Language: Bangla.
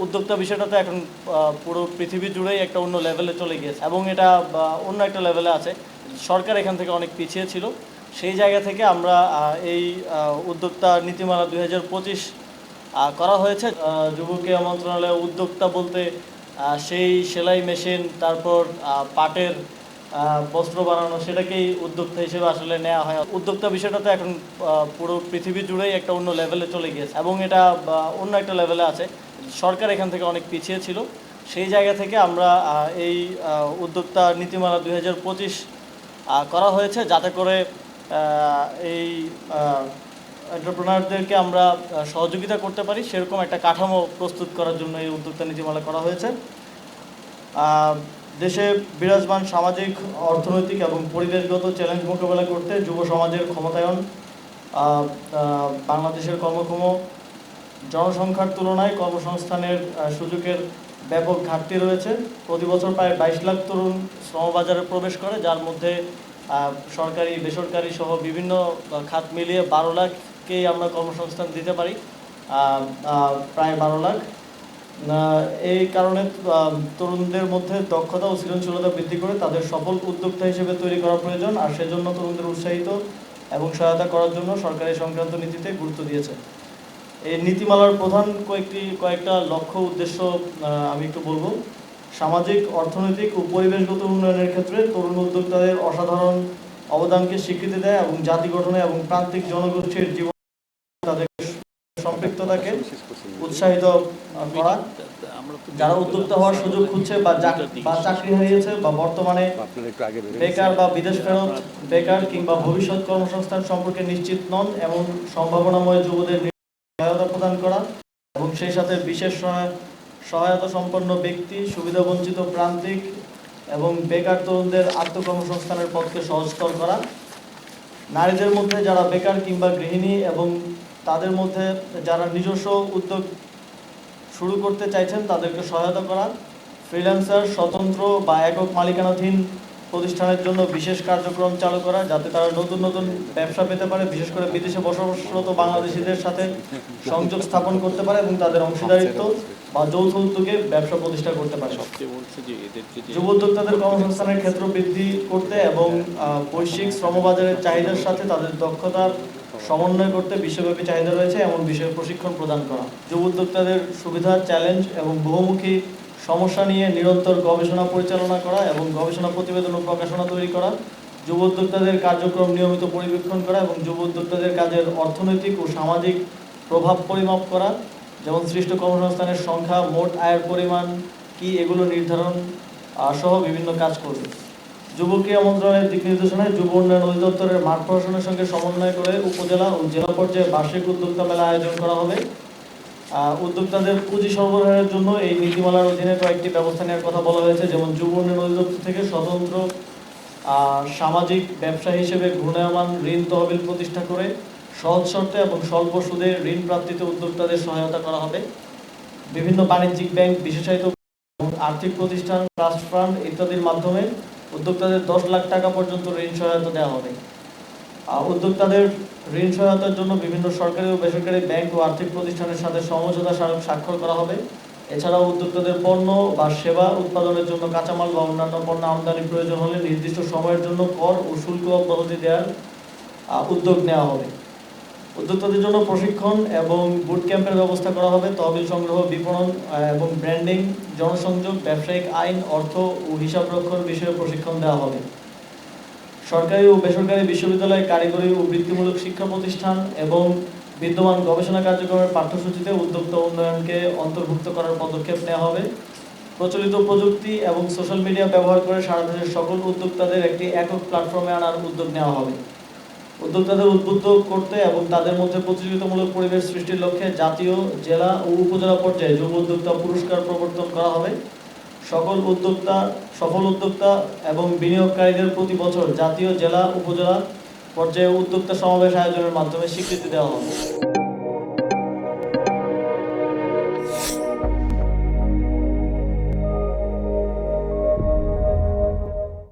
উদ্যোক্তা বিষয়টা তো এখন পুরো পৃথিবী জুড়েই একটা অন্য লেভেলে চলে গিয়েছে এবং এটা অন্য একটা লেভেলে আছে। সরকার এখান থেকে অনেক পিছিয়ে ছিল। সেই জায়গা থেকে আমরা এই উদ্যোক্তা নীতিমালা 2025 করা হয়েছে। যুব ক্রীড়া মন্ত্রণালয়ে উদ্যোক্তা বলতে সেই সেলাই মেশিন, তারপর পাটের বস্ত্র বানানো, সেটাকেই উদ্যোক্তা হিসেবে আসলে নেওয়া হয়। উদ্যোক্তা বিষয়টা তো এখন পুরো পৃথিবী জুড়েই একটা অন্য লেভেলে চলে গিয়েছে এবং এটা অন্য একটা লেভেলে আছে। সরকার এখান থেকে অনেক পিছিয়ে ছিল। সেই জায়গা থেকে আমরা এই উদ্যোক্তা নীতিমালা 2025 করা হয়েছে, যাতে করে এই এন্টারপ্রেনারদেরকে আমরা সহযোগিতা করতে পারি, সেরকম একটা কাঠামো প্রস্তুত করার জন্য এই উদ্যোক্তা নীতিমালা করা হয়েছে। দেশে বিরাজমান সামাজিক, অর্থনৈতিক এবং পরিবেশগত চ্যালেঞ্জ মোকাবেলা করতে যুব সমাজের ক্ষমতায়ন, বাংলাদেশের কর্মক্ষম জনসংখ্যার তুলনায় কর্মসংস্থানের সুযোগের ব্যাপক ঘাটতি রয়েছে। প্রতি বছর প্রায় 22 লাখ তরুণ শ্রমবাজারে প্রবেশ করে, যার মধ্যে সরকারি, বেসরকারি সহ বিভিন্ন খাত মিলিয়ে 12 লাখকেই আমরা কর্মসংস্থান দিতে পারি, প্রায় 12 লাখ। এই কারণে তরুণদের মধ্যে দক্ষতা ও সৃজনশীলতা বৃদ্ধি করে তাদের সফল উদ্যোক্তা হিসেবে তৈরি করা প্রয়োজন। আর সেজন্য তরুণদের উৎসাহিত এবং সহায়তা করার জন্য সরকার এই সংক্রান্ত নীতিতে গুরুত্ব দিয়েছে। এই নীতিমালার প্রধান কয়েকটা লক্ষ্য উদ্দেশ্য আমি একটু বলবো। সামাজিক, অর্থনৈতিক ও পরিবেশগত উন্নয়নের ক্ষেত্রে তরুণ উদ্যোক্তাদের অসাধারণ অবদানকে স্বীকৃতি দেয় এবং জাতি গঠনে এবং প্রান্তিক জনগোষ্ঠীর জীবন তাদের সম্পৃক্ততাকে উৎসাহিত করা। যারা উদ্যোক্তা হওয়ার সুযোগ খুঁজছে বা চাকরি হারিয়েছে বা বর্তমানে বেকার বা বিদেশ ফেরত বেকার কিংবা ভবিষ্যৎ কর্মসংস্থান সম্পর্কে নিশ্চিত নন, এমন সম্ভাবনাময় যুবদের সহায়তা প্রদান করা এবং সেই সাথে বিশেষ সহায়তা সম্পন্ন ব্যক্তি, সুবিধাবঞ্চিত প্রান্তিক এবং বেকার তরুণদের আত্মকর্মসংস্থানের পথকে সহজতর করা। নারীদের মধ্যে যারা বেকার কিংবা গৃহিণী এবং তাদের মধ্যে যারা নিজস্ব উদ্যোগ শুরু করতে চাইছেন তাদেরকে সহায়তা করা। ফ্রিল্যান্সার, স্বতন্ত্র বা একক মালিকানাধীন প্রতিষ্ঠানের জন্য বিশেষ কার্যক্রম চালু করা, যাতে তারা নতুন নতুন ব্যবসা পেতে পারে, বিশেষ করে বিদেশে বসবাসরত বাংলাদেশিদের সাথে সংযোগ স্থাপন করতে পারে এবং তাদের অংশীদারিত্ব বা যৌথ উদ্যোগে ব্যবসা প্রতিষ্ঠা করতে পারে। যুব উদ্যোক্তাদের কর্মসংস্থানের ক্ষেত্র বৃদ্ধি করতে এবং বৈশ্বিক শ্রমবাজারের চাহিদার সাথে তাদের দক্ষতার সমন্বয় করতে বিশ্বব্যাপী চাহিদা রয়েছে এমন বিষয়ে প্রশিক্ষণ প্রদান করা। যুব উদ্যোক্তাদের সুবিধা, চ্যালেঞ্জ এবং বহুমুখী সমস্যা নিয়ে নিরন্তর গবেষণা পরিচালনা করা এবং গবেষণা প্রতিবেদন ও প্রকাশনা তৈরি করা। যুব উদ্যোক্তাদের কার্যক্রম নিয়মিত পরিবেক্ষণ করা এবং যুব উদ্যোক্তাদের কাজের অর্থনৈতিক ও সামাজিক প্রভাব পরিমাপ করা, যেমন সৃষ্ট কর্মসংস্থানের সংখ্যা, মোট আয়ের পরিমাণ কি, এগুলো নির্ধারণ সহ বিভিন্ন কাজ করবে। যুব ক্রীড়া মন্ত্রণালয়ের দিক নির্দেশনায় যুব উন্নয়ন অধিদপ্তরের মাঠ প্রশাসনের সঙ্গে সমন্বয় করে উপজেলা ও জেলা পর্যায়ে বার্ষিক উদ্যোক্তা মেলা আয়োজন করা হবে। উদ্যোক্তাদের পুঁজি সরবরাহের জন্য এই নীতিমালার অধীনে কয়েকটি ব্যবস্থা নেওয়ার কথা বলা হয়েছে, যেমন যুব উন্নয়ন অধিদপ্তর থেকে স্বতন্ত্র সামাজিক ব্যবসা হিসেবে ঘূর্ণায়মান ঋণ তহবিল প্রতিষ্ঠা করে সহজ শর্তে এবং স্বল্প সুদে ঋণ প্রাপ্তিতে উদ্যোক্তাদের সহায়তা করা হবে। বিভিন্ন বাণিজ্যিক ব্যাংক, বিশেষায়িত আর্থিক প্রতিষ্ঠান, ট্রাস্ট ফান্ড ইত্যাদির মাধ্যমে উদ্যোক্তাদের 10 লাখ টাকা পর্যন্ত ঋণ সহায়তা দেওয়া হবে। উদ্যোক্তাদের ঋণ সহায়তার জন্য বিভিন্ন সরকারি ও বেসরকারি ব্যাংক ও আর্থিক প্রতিষ্ঠানের সাথে সমঝোতা স্মারক স্বাক্ষর করা হবে। এছাড়াও উদ্যোক্তাদের পণ্য বা সেবা উৎপাদনের জন্য কাঁচামাল বা অন্যান্য পণ্য আমদানি প্রয়োজন হলে নির্দিষ্ট সময়ের জন্য কর ও শুল্ক অব্যাহতি দেওয়ার উদ্যোগ নেওয়া হবে। উদ্যোক্তাদের জন্য প্রশিক্ষণ এবং বুট ক্যাম্পের ব্যবস্থা করা হবে। তহবিল সংগ্রহ, বিপণন এবং ব্র্যান্ডিং, জনসংযোগ, ব্যবসায়িক আইন, অর্থ ও হিসাব রক্ষণ বিষয়ে প্রশিক্ষণ দেওয়া হবে। সরকারি ও বেসরকারি বিশ্ববিদ্যালয়, কারিগরি ও বৃত্তিমূলক শিক্ষা প্রতিষ্ঠান এবং বিদ্যমান গবেষণা কার্যক্রমের পাঠ্যসূচিতে উদ্যোক্তা উন্নয়নকে অন্তর্ভুক্ত করার পদক্ষেপ নেওয়া হবে। প্রচলিত প্রযুক্তি এবং সোশ্যাল মিডিয়া ব্যবহার করে সারা দেশের সকল উদ্যোক্তাদের একটি একক প্ল্যাটফর্মে আনার উদ্যোগ নেওয়া হবে। উদ্যোক্তাদের উদ্বুদ্ধ করতে এবং তাদের মধ্যে প্রতিযোগিতামূলক পরিবেশ সৃষ্টির লক্ষ্যে জাতীয়, জেলা ও উপজেলা পর্যায়ে যুব উদ্যোক্তা পুরস্কার প্রবর্তন করা হবে। সফল উদ্যোক্তা এবং বিনিয়োগকারীদের প্রতি বছর জাতীয়, জেলা, উপজেলা পর্যায়ে উদ্যোক্তা সমাবেশ আয়োজনের মাধ্যমে স্বীকৃতি দেওয়া হবে।